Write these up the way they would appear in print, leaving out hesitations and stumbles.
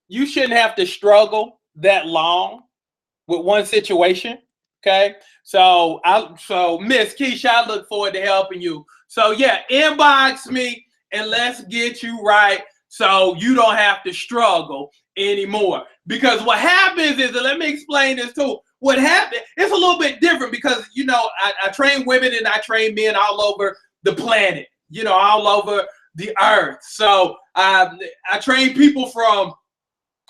you shouldn't have to struggle that long with one situation. Okay. So Miss Keisha, I look forward to helping you. So yeah, inbox me and let's get you right so you don't have to struggle anymore. Because what happens is, and let me explain this too. What happened, it's a little bit different because, you know, I train women and I train men all over the planet, you know, all over the earth. So I train people from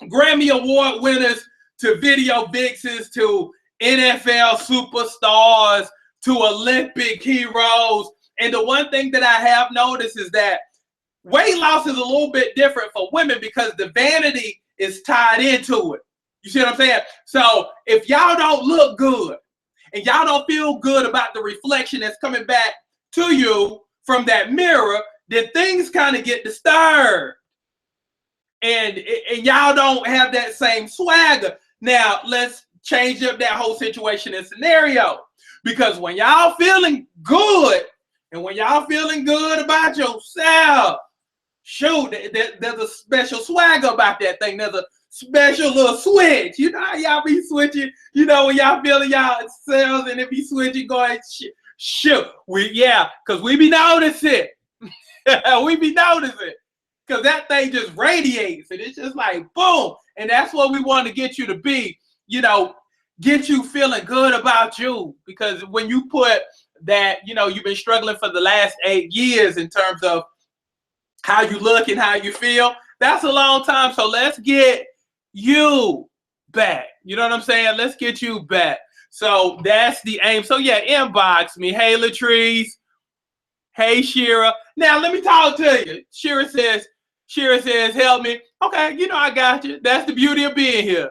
Grammy Award winners to video vixens to NFL superstars to Olympic heroes. And the one thing that I have noticed is that weight loss is a little bit different for women because the vanity is tied into it. You see what I'm saying? So if y'all don't look good and y'all don't feel good about the reflection that's coming back to you from that mirror, then things kind of get disturbed. And y'all don't have that same swagger. Now, let's change up that whole situation and scenario. Because when y'all feeling good, and when y'all feeling good about yourself, shoot, there's a special swagger about that thing. There's a special little switch. You know how y'all be switching, you know, when y'all feeling y'all selves and it be switching going, shoot. Because we be noticing. We be noticing. Because that thing just radiates and it's just like boom. And that's what we want to get you to be, you know, get you feeling good about you. Because when you put that, you know, you've been struggling for the last 8 years in terms of how you look and how you feel, that's a long time. So let's get you back. You know what I'm saying? Let's get you back. So that's the aim. So yeah, inbox me. Hey, Latrice. Hey, Shira. Now let me talk to you. Shira says, help me. Okay, you know, I got you. That's the beauty of being here.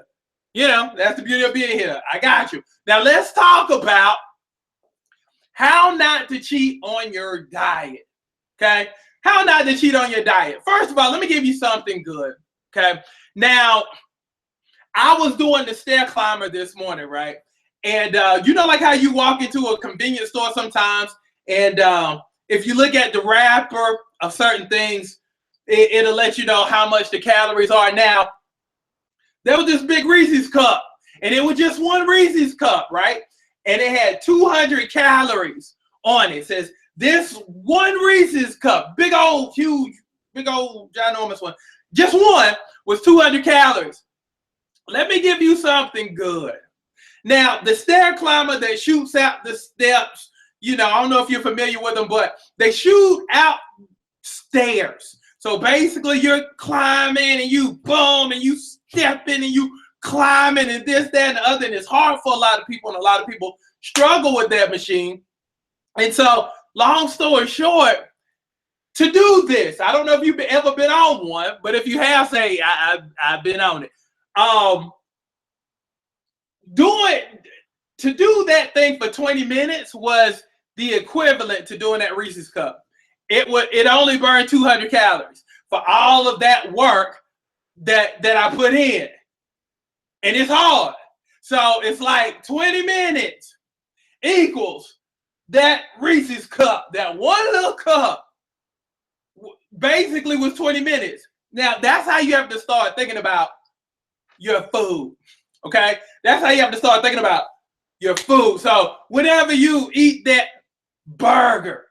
You know, that's the beauty of being here. I got you. Now let's talk about how not to cheat on your diet. Okay? How not to cheat on your diet. First of all, let me give you something good. Okay? Now, I was doing the stair climber this morning, right? And you know, like how you walk into a convenience store sometimes, and if you look at the wrapper of certain things, it'll let you know how much the calories are. Now, there was this big Reese's cup, and it was just one Reese's cup, right? And it had 200 calories on it. It says, this one Reese's cup, big old, huge, big old, ginormous one, just one was 200 calories. Let me give you something good. Now, the stair climber that shoots out the steps, you know, I don't know if you're familiar with them, but they shoot out stairs. So basically you're climbing and you boom and you stepping and you climbing and this, that, and the other. And it's hard for a lot of people, and a lot of people struggle with that machine. And so, long story short, to do this, I don't know if you've ever been on one, but if you have, say, I've been on it. To do that thing for 20 minutes was the equivalent to doing that Reese's cup. It only burned 200 calories for all of that work that I put in. And it's hard. So it's like 20 minutes equals that Reese's cup. That one little cup basically was 20 minutes. Now, that's how you have to start thinking about your food. Okay? That's how you have to start thinking about your food. So whenever you eat that burger,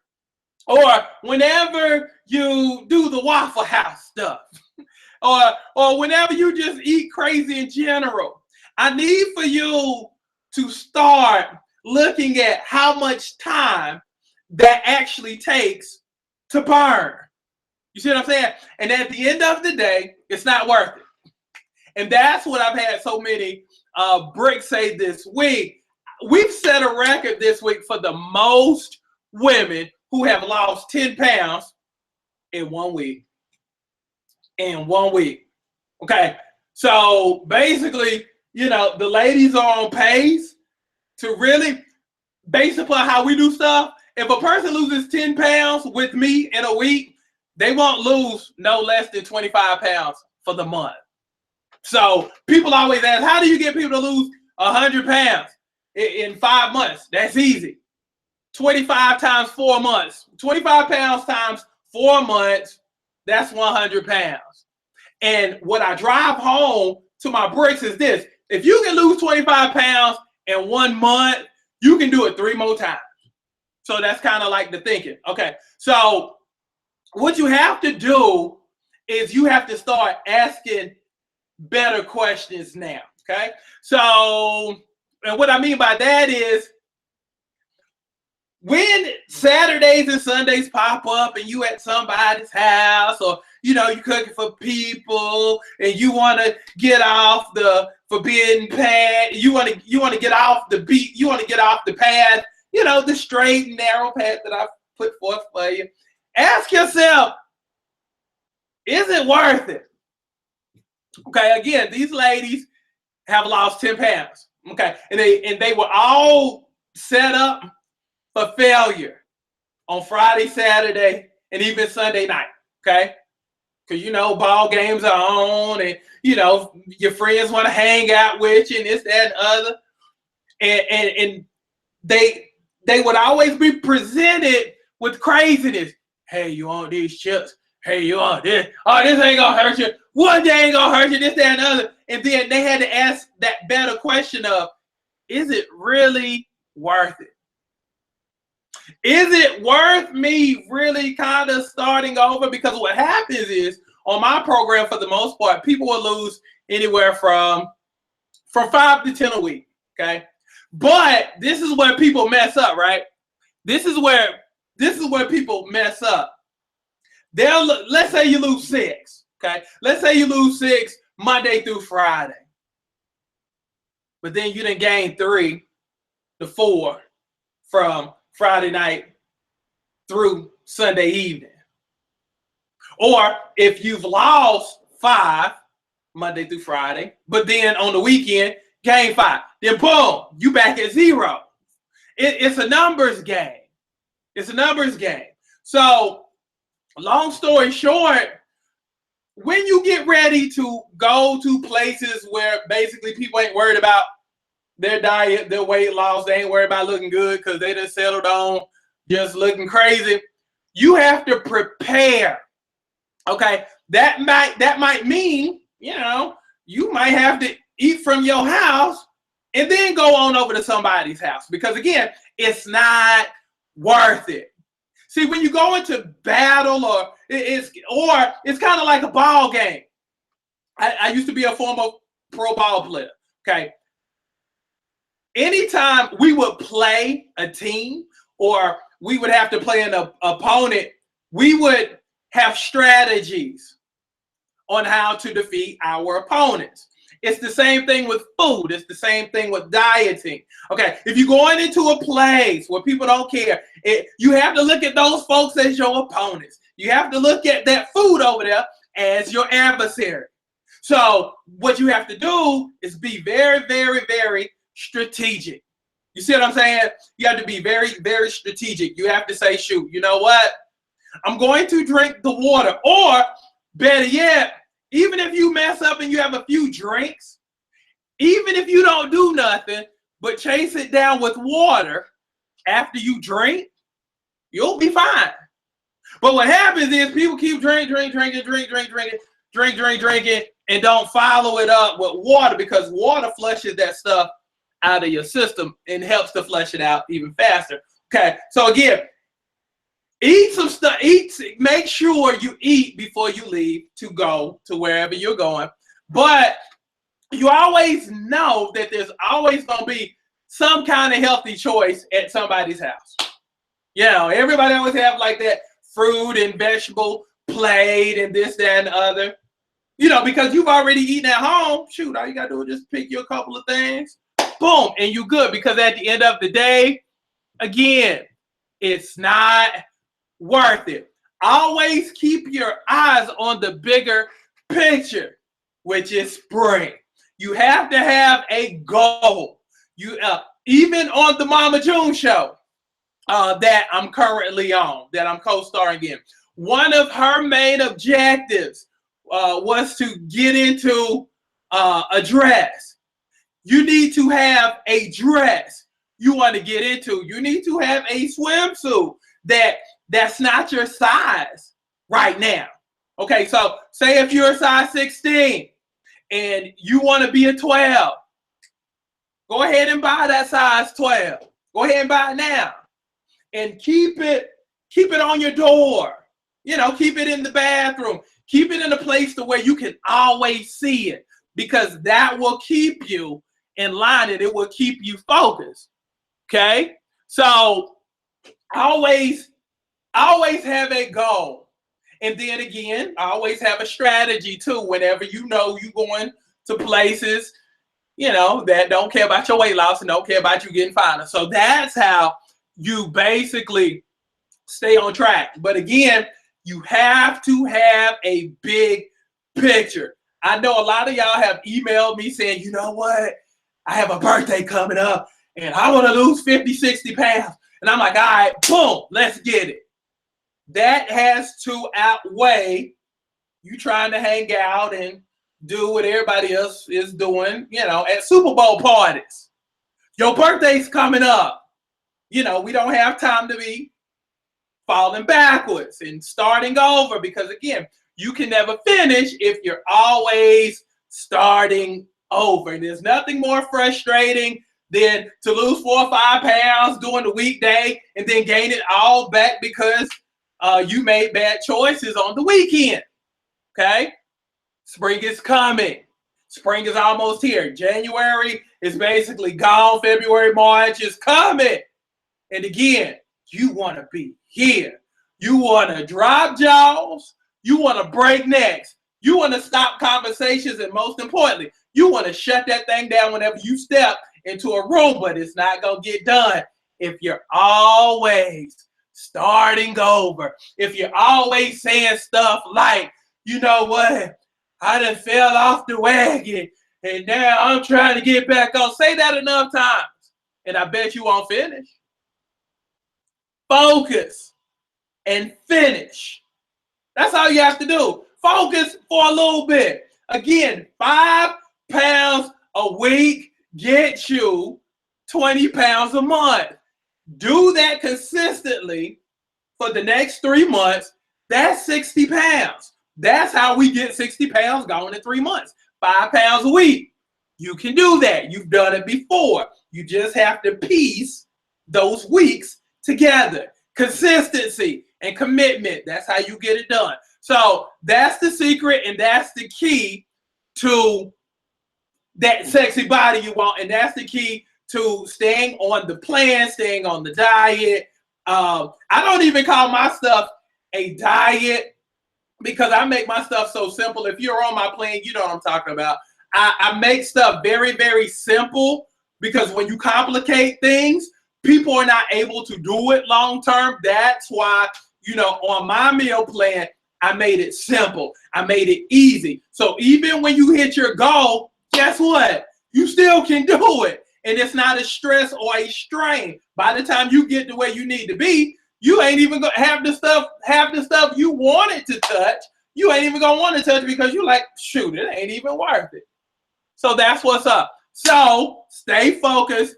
or whenever you do the Waffle House stuff, or whenever you just eat crazy in general, I need for you to start looking at how much time that actually takes to burn. You see what I'm saying? And at the end of the day, it's not worth it. And that's what I've had so many bricks say this week. We've set a record this week for the most women who have lost 10 pounds in 1 week. In 1 week. Okay. So basically, you know, the ladies are on pace to really, based upon how we do stuff, if a person loses 10 pounds with me in a week, they won't lose no less than 25 pounds for the month. So people always ask, how do you get people to lose 100 pounds in 5 months? That's easy. 25 times 4 months. 25 pounds times 4 months, that's 100 pounds. And what I drive home to my bricks is this. If you can lose 25 pounds in 1 month, you can do it 3 more times. So that's kind of like the thinking. Okay. So what you have to do is you have to start asking better questions now. Okay. So, and what I mean by that is when Saturdays and Sundays pop up and you at somebody's house, or you cooking for people and you want to get off the forbidden path, you want to get off the beat, you want to get off the path, the straight and narrow path that I put forth for you. Ask yourself, is it worth it? Okay, again, these ladies have lost 10 pounds. Okay, and they were all set up for failure on Friday, Saturday, and even Sunday night. Okay, because ball games are on, and your friends want to hang out with you, and this, that, and other, and they would always be presented with craziness. Hey, you want these chips? Hey, you want this? Oh, this ain't gonna hurt you. One day ain't gonna hurt you. This, that, and other. And then they had to ask that better question of, is it really worth it? Is it worth me really kind of starting over? Because what happens is, on my program, for the most part, people will lose anywhere from 5 to 10 a week. Okay, but this is where people mess up, right? This is where people mess up. Let's say you lose 6. Okay, let's say you lose 6 Monday through Friday, but then you done gain 3 to 4 from Friday night through Sunday evening. Or if you've lost 5 Monday through Friday, but then on the weekend gain 5, then boom, you back at 0. It's a numbers game. It's a numbers game. So long story short, when you get ready to go to places where basically people ain't worried about their diet, their weight loss, they ain't worried about looking good because they done settled on just looking crazy, you have to prepare. Okay, that might mean, you might have to eat from your house and then go on over to somebody's house, because again, it's not worth it. See, when you go into battle, or it's kind of like a ball game. I used to be a former pro ball player. Okay. Anytime we would play a team, or we would have to play an opponent, we would have strategies on how to defeat our opponents. It's the same thing with food. It's the same thing with dieting. Okay, if you're going into a place where people don't care, you have to look at those folks as your opponents. You have to look at that food over there as your adversary. So what you have to do is be very, very, very strategic. You see what I'm saying? You have to be very, very strategic. You have to say, shoot, you know what? I'm going to drink the water. Or better yet, even if you mess up and you have a few drinks, even if you don't do nothing but chase it down with water after you drink, you'll be fine. But what happens is people keep drinking, and don't follow it up with water, because water flushes that stuff out of your system and helps to flush it out even faster. Okay, so again, eat some stuff. Make sure you eat before you leave to go to wherever you're going. But you always know that there's always going to be some kind of healthy choice at somebody's house. Everybody always have like that fruit and vegetable plate and this, that, and the other. Because you've already eaten at home. Shoot, all you got to do is just pick you a couple of things. Boom, and you good. Because at the end of the day, again, it's not worth it. Always keep your eyes on the bigger picture, which is spring. You have to have a goal. Even on the Mama June show that I'm currently on, that I'm co-starring in, one of her main objectives was to get into a dress. You need to have a dress you want to get into. You need to have a swimsuit that's not your size right now. Okay, so say if you're a size 16 and you want to be a 12, go ahead and buy that size 12. Go ahead and buy it now. And keep it on your door. Keep it in the bathroom. Keep it in a place to where you can always see it, because that will keep you in line and it will keep you focused. Okay? So always have a goal. And then again, always have a strategy too. Whenever you're going to places, that don't care about your weight loss and don't care about you getting finer. So that's how you basically stay on track. But again, you have to have a big picture. I know a lot of y'all have emailed me saying, you know what? I have a birthday coming up and I want to lose 50, 60 pounds. And I'm like, all right, boom, let's get it. That has to outweigh you trying to hang out and do what everybody else is doing, at Super Bowl parties. Your birthday's coming up. We don't have time to be falling backwards and starting over, because again, you can never finish if you're always starting over. And there's nothing more frustrating than to lose 4 or 5 pounds during the weekday and then gain it all back because you made bad choices on the weekend. Okay? Spring is coming. Spring is almost here. January is basically gone. February, March is coming. And again, you want to be here. You want to drop jaws. You want to break necks. You want to stop conversations. And most importantly, you want to shut that thing down whenever you step into a room. But it's not going to get done if you're always starting over. If you're always saying stuff like, you know what? I done fell off the wagon and now I'm trying to get back on. Say that enough times and I bet you won't finish. Focus and finish. That's all you have to do. Focus for a little bit. Again, 5 pounds a week gets you 20 pounds a month. Do that consistently for the next 3 months. That's 60 pounds. That's how we get 60 pounds gone in 3 months. 5 pounds a week. You can do that. You've done it before. You just have to piece those weeks together. Consistency and commitment. That's how you get it done. So that's the secret, and that's the key to that sexy body you want. And that's the key to staying on the plan, staying on the diet. I don't even call my stuff a diet because I make my stuff so simple. If you're on my plan, you know what I'm talking about. I make stuff very, very simple because when you complicate things, people are not able to do it long term. That's why, on my meal plan, I made it simple. I made it easy. So even when you hit your goal, guess what? You still can do it. And it's not a stress or a strain. By the time you get to where you need to be, you ain't even gonna have the stuff you wanted to touch. You ain't even gonna want to touch because you're like, shoot, it ain't even worth it. So that's what's up. So stay focused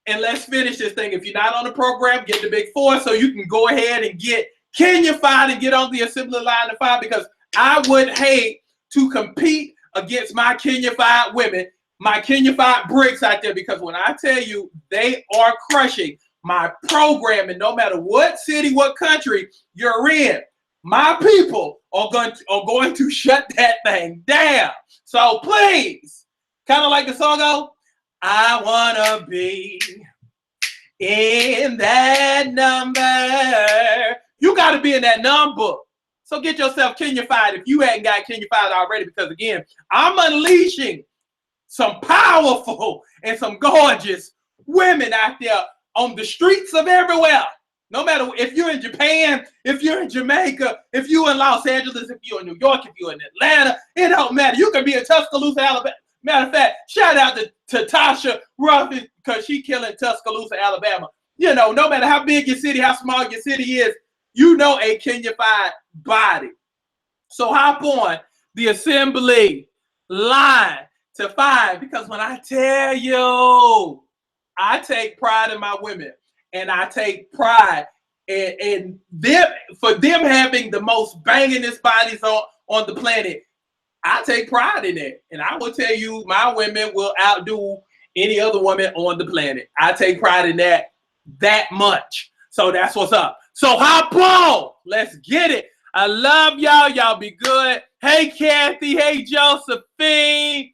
and let's finish this thing. If you're not on the program, get the Big Four so you can go ahead and get Kenyafied and get on the assembly line to 5, because I would hate to compete against my Kenyafied women, my Kenyafied bricks out there, because when I tell you they are crushing my program, and no matter what city, what country you're in, my people are going to shut that thing down. So please, kind of like the song goes, I want to be in that number. You got to be in that number. So get yourself Kenyafied if you hadn't got Kenyafied already, because again, I'm unleashing some powerful and some gorgeous women out there on the streets of everywhere. No matter if you're in Japan, if you're in Jamaica, if you're in Los Angeles, if you're in New York, if you're in Atlanta, it don't matter. You can be in Tuscaloosa, Alabama. Matter of fact, shout out to Tasha Ruffin because she killing Tuscaloosa, Alabama. No matter how big your city, how small your city is, a Kenyafied body. So hop on the assembly line to 5, because when I tell you, I take pride in my women, and I take pride in them, for them having the most bangingest bodies on the planet. I take pride in it. And I will tell you, my women will outdo any other woman on the planet. I take pride in that much. So that's what's up. So hop on. Let's get it. I love y'all. Y'all be good. Hey, Kathy. Hey, Josephine.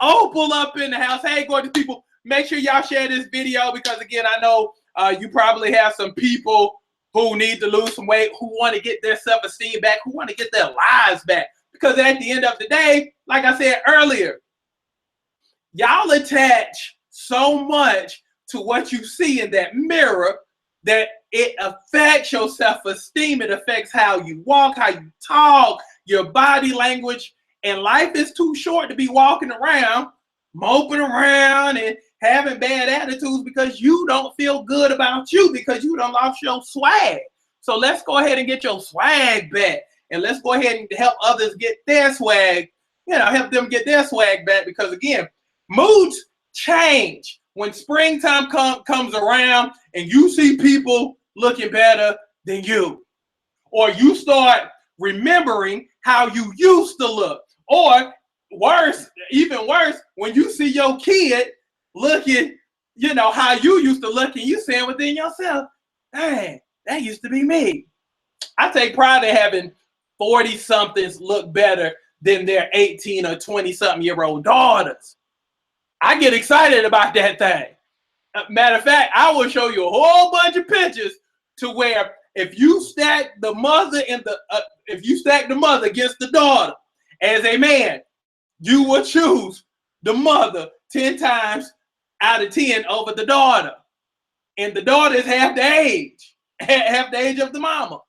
Opal up in the house. Hey, gorgeous people. Make sure y'all share this video because, again, I know you probably have some people who need to lose some weight, who want to get their self-esteem back, who want to get their lives back. Because at the end of the day, like I said earlier, y'all attach so much to what you see in that mirror that it affects your self-esteem. It affects how you walk, how you talk, your body language. And life is too short to be walking around, moping around and having bad attitudes because you don't feel good about you, because you done lost your swag. So let's go ahead and get your swag back. And let's go ahead and help others get their swag, help them get their swag back. Because again, moods change. When springtime comes around and you see people looking better than you, or you start remembering how you used to look, or worse, even worse, when you see your kid looking, how you used to look, and you saying within yourself, dang, that used to be me. I take pride in having 40-somethings look better than their 18 or 20-something-year-old daughters. I get excited about that thing. Matter of fact, I will show you a whole bunch of pictures to where if you stack the mother against the daughter as a man, you will choose the mother 10 times out of 10 over the daughter. And the daughter is half the age of the mama.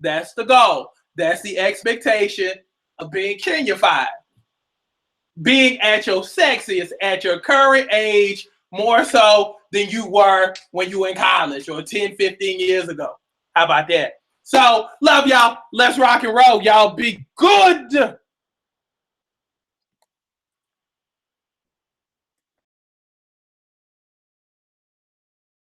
That's the goal. That's the expectation of being Kenyified. Being at your sexiest at your current age, more so than you were when you were in college or 10, 15 years ago. How about that? So, love y'all. Let's rock and roll. Y'all be good.